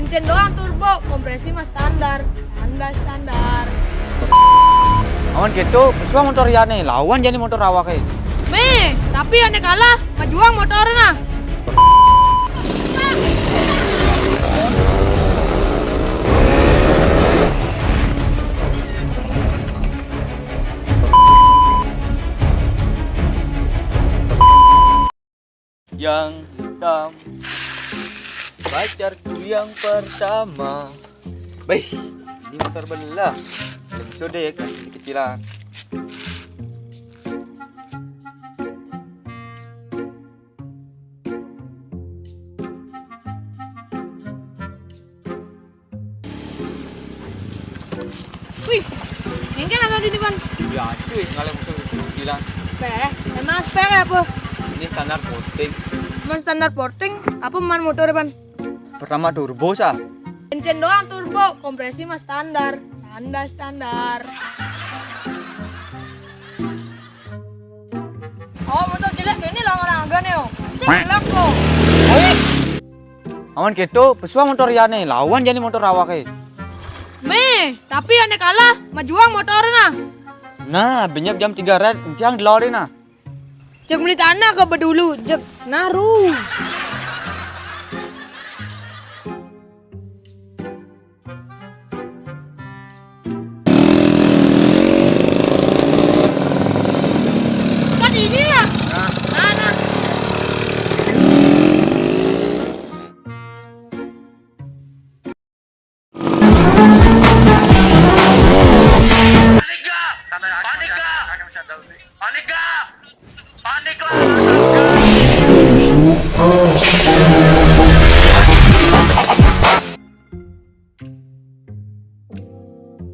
Bensin doang turbo, kompresi mah standar. Standar. Awan gitu, besua motor ya nih, lawan jadi motor awak kayak. Meh, tapi aneh kalah, majuang motornya. Yang hitam, pacarku yang pertama. Baik, ini motor belah. Lebih sudah ya kan, kecilan. Wih, ini kan ada di depan. Biasa ya, ngalahin motor kecilan. Emang spare apa? Ini standar voting. Emang standar porting, apa man motor depan? Pertama turbo sah. Bensin doang turbo, kompresi mah standar. Standar. Oh, motor jelek ini lah orang agak nih. Jelek kok. Awan gitu, besua motor ya nih, lawan jadi motor awak kayak. Meh, tapi aneh kalah, majuang motornya. Nah, benyap jam 3 red, jangan dilorin nah. Cek beli tanah ke bedulu, cek naruh. Kan ini lah. Nah.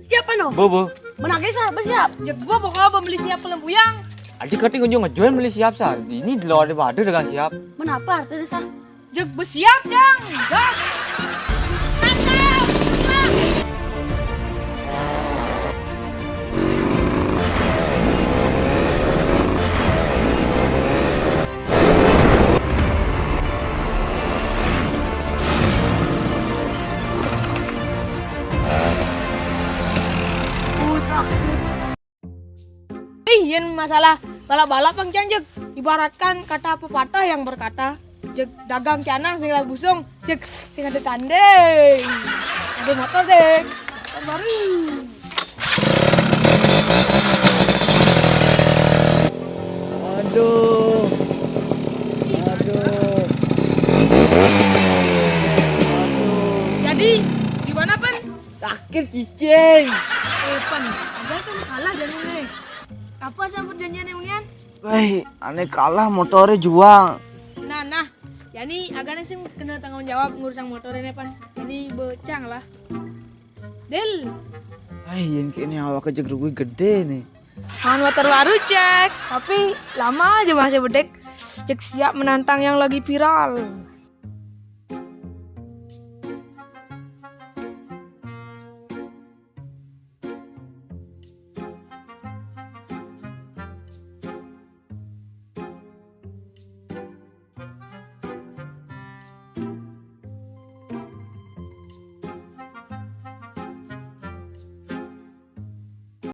Siapa no? Bobo, Menangis apa siap? Cek gua pokoknya pembeli siap pelempuyang. adik keting kunjung ngejual beli siap sah. Ini dilorin waduh dengan siap. Menapa artinya sah? Cek bersiap jang, gas. Yang masalah balap-balap bang Jek, ibaratkan kata pepatah yang berkata Jek dagang canang sing busung, Jek sing ada tandeng. Ada motor dek, motor baru. Aduh. Jadi gimana pan? Sakit cicing. Pan, ada kan kalah jadi nih. Apa sih perjanjian unian? Baik, aneh kalah motornya juang. Nah, yani agaknya sih kena tanggung jawab ngurusan motornya pan. Ini becang lah. Del, Yang kini awak kejek rugi gede nih. Makan motor baru cek, tapi lama aja masih bedek. Cek siap menantang yang lagi viral.